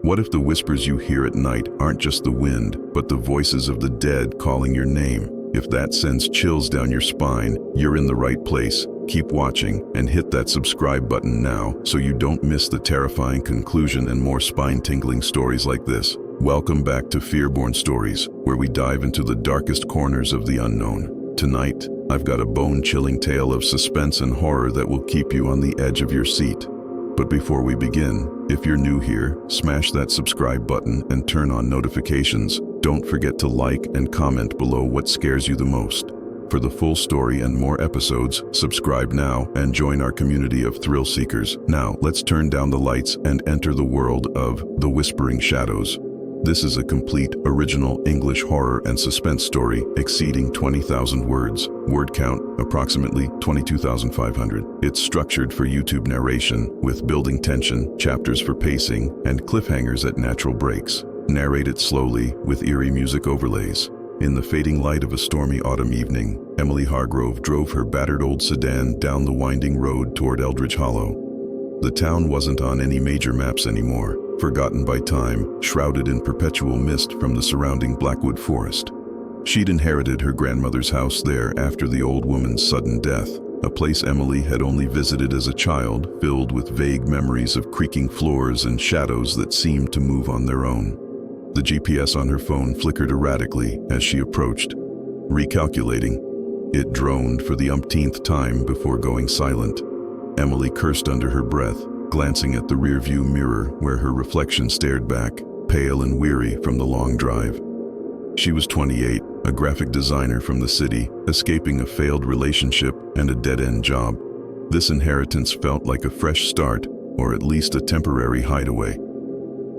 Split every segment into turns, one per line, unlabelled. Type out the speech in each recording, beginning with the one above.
What if the whispers you hear at night aren't just the wind, but the voices of the dead calling your name? If that sends chills down your spine, you're in the right place. Keep watching and hit that subscribe button now so you don't miss the terrifying conclusion and more spine-tingling stories like this. Welcome back to Fearborn Stories, where we dive into the darkest corners of the unknown. Tonight, I've got a bone-chilling tale of suspense and horror that will keep you on the edge of your seat. But before we begin, if you're new here, smash that subscribe button and turn on notifications. Don't forget to like and comment below what scares you the most. For the full story and more episodes, subscribe now and join our community of thrill seekers. Now, let's turn down the lights and enter the world of The Whispering Shadows. This is a complete, original English horror and suspense story exceeding 20,000 words. Word count, approximately 22,500. It's structured for YouTube narration, with building tension, chapters for pacing, and cliffhangers at natural breaks. Narrated slowly, with eerie music overlays. In the fading light of a stormy autumn evening, Emily Hargrove drove her battered old sedan down the winding road toward Eldridge Hollow. The town wasn't on any major maps anymore, forgotten by time, shrouded in perpetual mist from the surrounding Blackwood forest. She'd inherited her grandmother's house there after the old woman's sudden death, a place Emily had only visited as a child, filled with vague memories of creaking floors and shadows that seemed to move on their own. The GPS on her phone flickered erratically as she approached. Recalculating, it droned for the umpteenth time before going silent. Emily cursed under her breath, glancing at the rearview mirror where her reflection stared back, pale and weary from the long drive. She was 28, a graphic designer from the city, escaping a failed relationship and a dead-end job. This inheritance felt like a fresh start, or at least a temporary hideaway.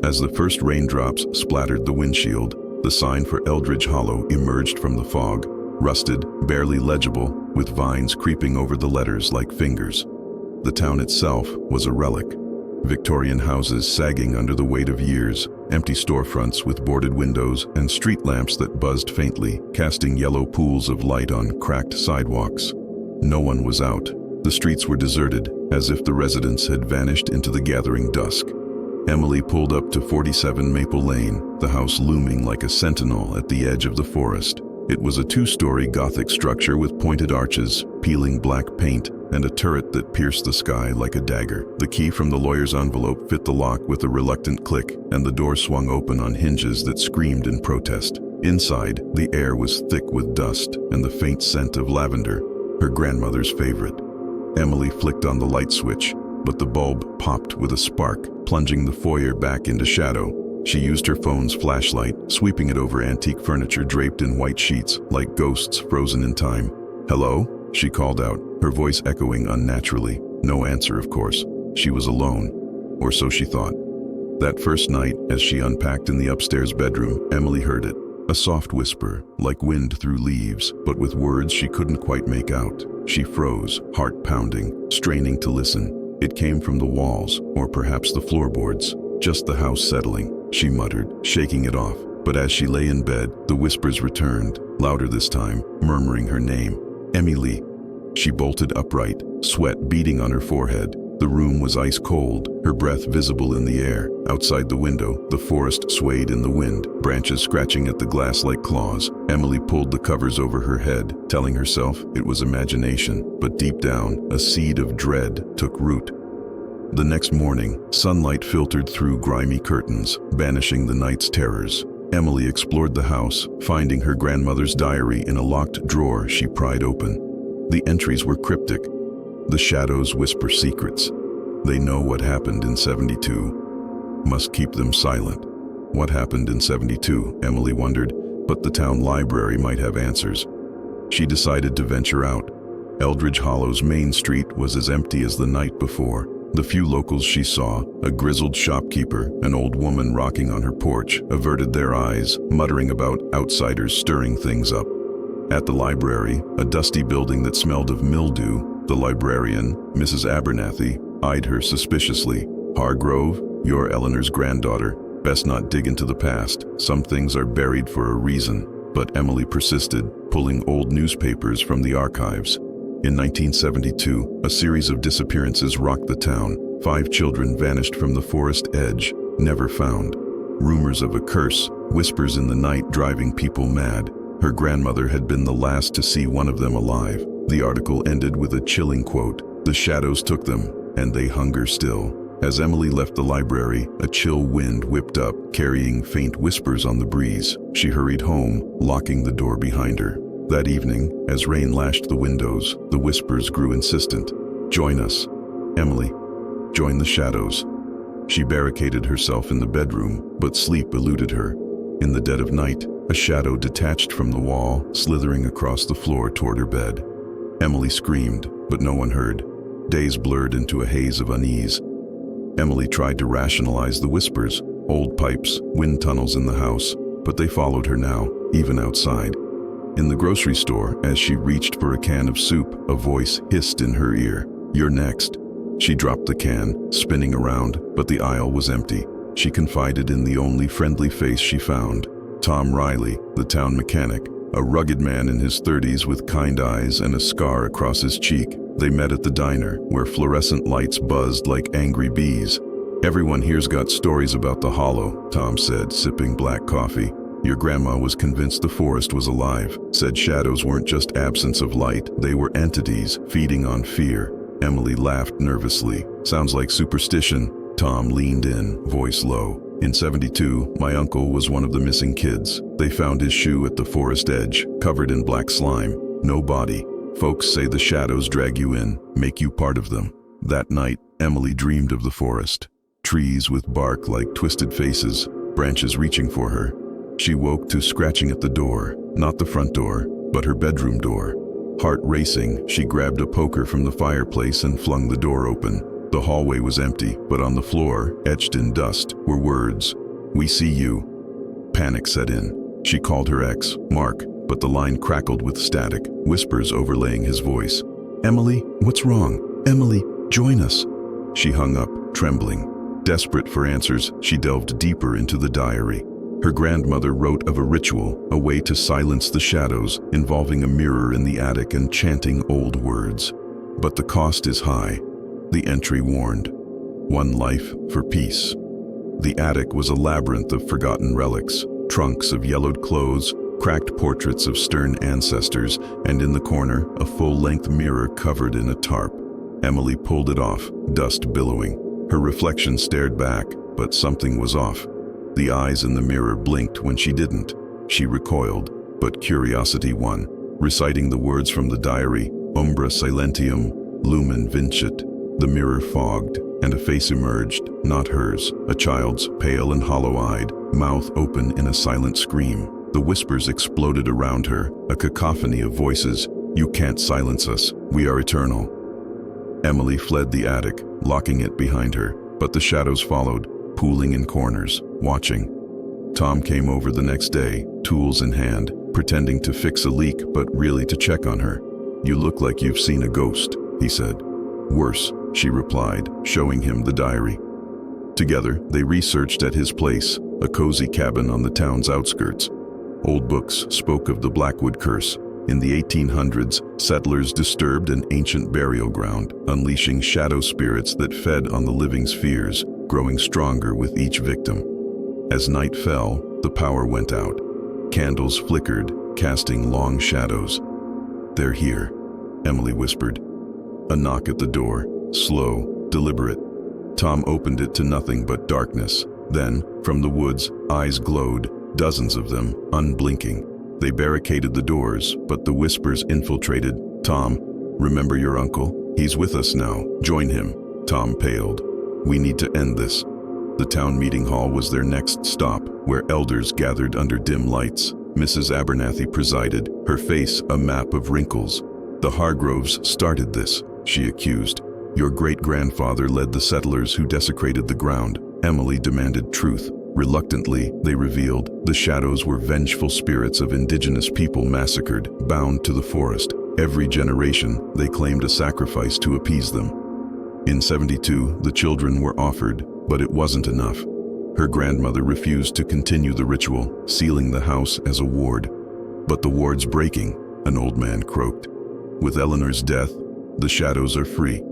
As the first raindrops splattered the windshield, the sign for Eldridge Hollow emerged from the fog, rusted, barely legible, with vines creeping over the letters like fingers. The town itself was a relic. Victorian houses sagging under the weight of years, empty storefronts with boarded windows and street lamps that buzzed faintly, casting yellow pools of light on cracked sidewalks. No one was out. The streets were deserted, as if the residents had vanished into the gathering dusk. Emily pulled up to 47 Maple Lane, the house looming like a sentinel at the edge of the forest. It was a two-story Gothic structure with pointed arches, peeling black paint, and a turret that pierced the sky like a dagger. The key from the lawyer's envelope fit the lock with a reluctant click, and the door swung open on hinges that screamed in protest. Inside, the air was thick with dust and the faint scent of lavender, her grandmother's favorite. Emily flicked on the light switch, but the bulb popped with a spark, plunging the foyer back into shadow. She used her phone's flashlight, sweeping it over antique furniture draped in white sheets, like ghosts frozen in time. "Hello?" she called out, her voice echoing unnaturally. No answer, of course. She was alone, or so she thought. That first night, as she unpacked in the upstairs bedroom, Emily heard it. A soft whisper, like wind through leaves, but with words she couldn't quite make out. She froze, heart pounding, straining to listen. It came from the walls, or perhaps the floorboards. "Just the house settling," she muttered, shaking it off. But as she lay in bed, the whispers returned, louder this time, murmuring her name. "Emily." She bolted upright, sweat beading on her forehead. The room was ice cold, her breath visible in the air. Outside the window, the forest swayed in the wind, branches scratching at the glass like claws. Emily pulled the covers over her head, telling herself it was imagination, but deep down, a seed of dread took root. The next morning, sunlight filtered through grimy curtains, banishing the night's terrors. Emily explored the house, finding her grandmother's diary in a locked drawer she pried open. The entries were cryptic. The shadows whisper secrets. They know what happened in 72. Must keep them silent. What happened in 72, Emily wondered, but the town library might have answers. She decided to venture out. Eldridge Hollow's main street was as empty as the night before. The few locals she saw, a grizzled shopkeeper, an old woman rocking on her porch, averted their eyes, muttering about outsiders stirring things up. At the library, a dusty building that smelled of mildew, the librarian, Mrs. Abernathy, eyed her suspiciously. "Hargrove, you're Eleanor's granddaughter. Best not dig into the past. Some things are buried for a reason." But Emily persisted, pulling old newspapers from the archives. In 1972, a series of disappearances rocked the town. 5 children vanished from the forest edge, never found. Rumors of a curse, whispers in the night driving people mad. Her grandmother had been the last to see one of them alive. The article ended with a chilling quote, "The shadows took them, and they hunger still." As Emily left the library, a chill wind whipped up, carrying faint whispers on the breeze. She hurried home, locking the door behind her. That evening, as rain lashed the windows, the whispers grew insistent. "Join us, Emily. Join the shadows." She barricaded herself in the bedroom, but sleep eluded her. In the dead of night, a shadow detached from the wall, slithering across the floor toward her bed. Emily screamed, but no one heard. Days blurred into a haze of unease. Emily tried to rationalize the whispers, old pipes, wind tunnels in the house, but they followed her now, even outside. In the grocery store, as she reached for a can of soup, a voice hissed in her ear, "You're next." She dropped the can, spinning around, but the aisle was empty. She confided in the only friendly face she found, Tom Riley, the town mechanic, a rugged man in his 30s with kind eyes and a scar across his cheek. They met at the diner, where fluorescent lights buzzed like angry bees. "Everyone here's got stories about the Hollow," Tom said, sipping black coffee. "Your grandma was convinced the forest was alive, said shadows weren't just absence of light, they were entities feeding on fear." Emily laughed nervously. "Sounds like superstition." Tom leaned in, voice low. "In '72, my uncle was one of the missing kids. They found his shoe at the forest edge, covered in black slime. No body. Folks say the shadows drag you in, make you part of them." That night, Emily dreamed of the forest. Trees with bark like twisted faces, branches reaching for her. She woke to scratching at the door, not the front door, but her bedroom door. Heart racing, she grabbed a poker from the fireplace and flung the door open. The hallway was empty, but on the floor, etched in dust, were words, "We see you." Panic set in. She called her ex, Mark, but the line crackled with static, whispers overlaying his voice. "Emily, what's wrong? Emily, join us." She hung up, trembling. Desperate for answers, she delved deeper into the diary. Her grandmother wrote of a ritual, a way to silence the shadows, involving a mirror in the attic and chanting old words. But the cost is high. The entry warned, "One life for peace." The attic was a labyrinth of forgotten relics, trunks of yellowed clothes, cracked portraits of stern ancestors, and in the corner, a full-length mirror covered in a tarp. Emily pulled it off, dust billowing. Her reflection stared back, but something was off. The eyes in the mirror blinked when she didn't. She recoiled, but curiosity won, reciting the words from the diary, "Umbra silentium, lumen vincit." The mirror fogged, and a face emerged, not hers, a child's, pale and hollow-eyed, mouth open in a silent scream. The whispers exploded around her, a cacophony of voices. "You can't silence us. We are eternal." Emily fled the attic, locking it behind her, but the shadows followed, pooling in corners, watching. Tom came over the next day, tools in hand, pretending to fix a leak but really to check on her. "You look like you've seen a ghost," he said. "Worse," she replied, showing him the diary. Together, they researched at his place, a cozy cabin on the town's outskirts. Old books spoke of the Blackwood Curse. In the 1800s, settlers disturbed an ancient burial ground, unleashing shadow spirits that fed on the living's fears, growing stronger with each victim. As night fell, the power went out. Candles flickered, casting long shadows. "They're here," Emily whispered. A knock at the door, slow, deliberate. Tom opened it to nothing but darkness. Then, from the woods, eyes glowed, dozens of them, unblinking. They barricaded the doors, but the whispers infiltrated. "Tom, remember your uncle? He's with us now. Join him." Tom paled. "We need to end this." The town meeting hall was their next stop, where elders gathered under dim lights. Mrs. Abernathy presided, her face a map of wrinkles. "The Hargroves started this," she accused. "Your great-grandfather led the settlers who desecrated the ground." Emily demanded truth. Reluctantly, they revealed the shadows were vengeful spirits of indigenous people massacred, bound to the forest. Every generation, they claimed a sacrifice to appease them. In '72, the children were offered, but it wasn't enough. Her grandmother refused to continue the ritual, sealing the house as a ward. "But the ward's breaking," an old man croaked. "With Eleanor's death, the shadows are free."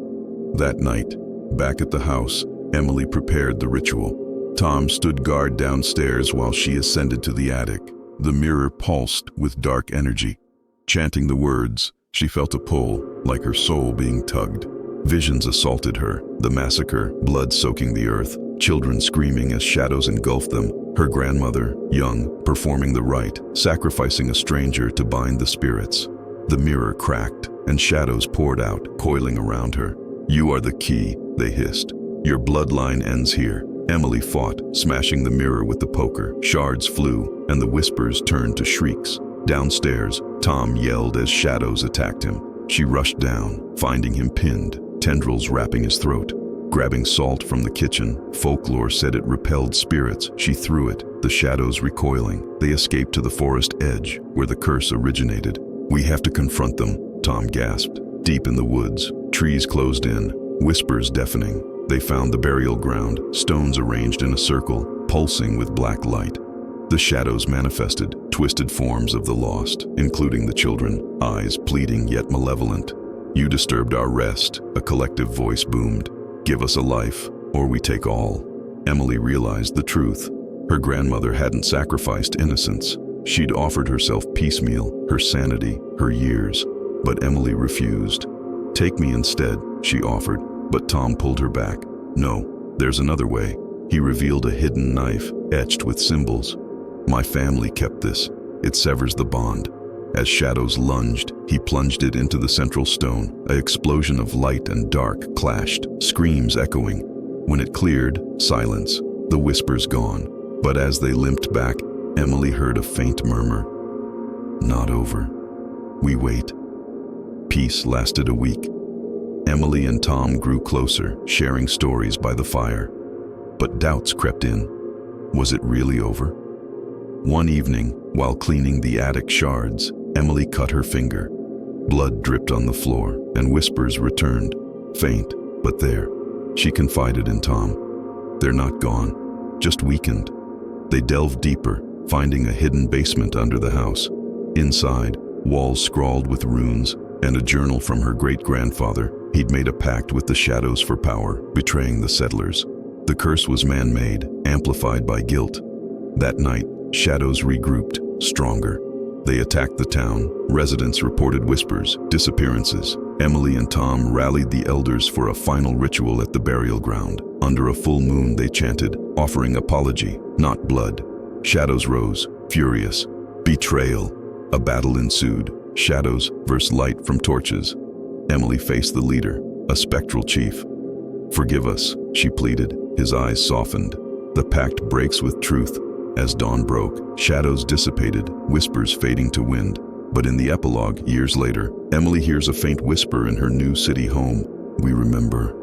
That night, back at the house, Emily prepared the ritual. Tom stood guard downstairs while she ascended to the attic. The mirror pulsed with dark energy. Chanting the words, she felt a pull, like her soul being tugged. Visions assaulted her, the massacre, blood soaking the earth, children screaming as shadows engulfed them, her grandmother, young, performing the rite, sacrificing a stranger to bind the spirits. The mirror cracked, and shadows poured out, coiling around her. "You are the key," they hissed. "Your bloodline ends here." Emily fought, smashing the mirror with the poker. Shards flew, and the whispers turned to shrieks. Downstairs, Tom yelled as shadows attacked him. She rushed down, finding him pinned, tendrils wrapping his throat. Grabbing salt from the kitchen, folklore said it repelled spirits. She threw it, the shadows recoiling. They escaped to the forest edge, where the curse originated. "We have to confront them," Tom gasped. Deep in the woods, trees closed in, whispers deafening. They found the burial ground, stones arranged in a circle, pulsing with black light. The shadows manifested, twisted forms of the lost, including the children, eyes pleading yet malevolent. "You disturbed our rest," a collective voice boomed. "Give us a life, or we take all." Emily realized the truth. Her grandmother hadn't sacrificed innocence. She'd offered herself piecemeal, her sanity, her years. But Emily refused. "Take me instead," she offered, but Tom pulled her back. "No, there's another way." He revealed a hidden knife, etched with symbols. "My family kept this. It severs the bond." As shadows lunged, he plunged it into the central stone. An explosion of light and dark clashed, screams echoing. When it cleared, silence, the whispers gone. But as they limped back, Emily heard a faint murmur. "Not over. We wait." Peace lasted a week. Emily and Tom grew closer, sharing stories by the fire. But doubts crept in. Was it really over? One evening, while cleaning the attic shards, Emily cut her finger. Blood dripped on the floor, and whispers returned, faint, but there. She confided in Tom. "They're not gone, just weakened." They delved deeper, finding a hidden basement under the house. Inside, walls scrawled with runes, and a journal from her great-grandfather. He'd made a pact with the shadows for power, betraying the settlers. The curse was man-made, amplified by guilt. That night, shadows regrouped, stronger. They attacked the town. Residents reported whispers, disappearances. Emily and Tom rallied the elders for a final ritual at the burial ground. Under a full moon, they chanted, offering apology, not blood. Shadows rose, furious. Betrayal. A battle ensued. Shadows versus light from torches. Emily faced the leader, a spectral chief. "Forgive us," she pleaded. His eyes softened. The pact breaks with truth. As dawn broke, shadows dissipated, whispers fading to wind. But in the epilogue, years later, Emily hears a faint whisper in her new city home. "We remember."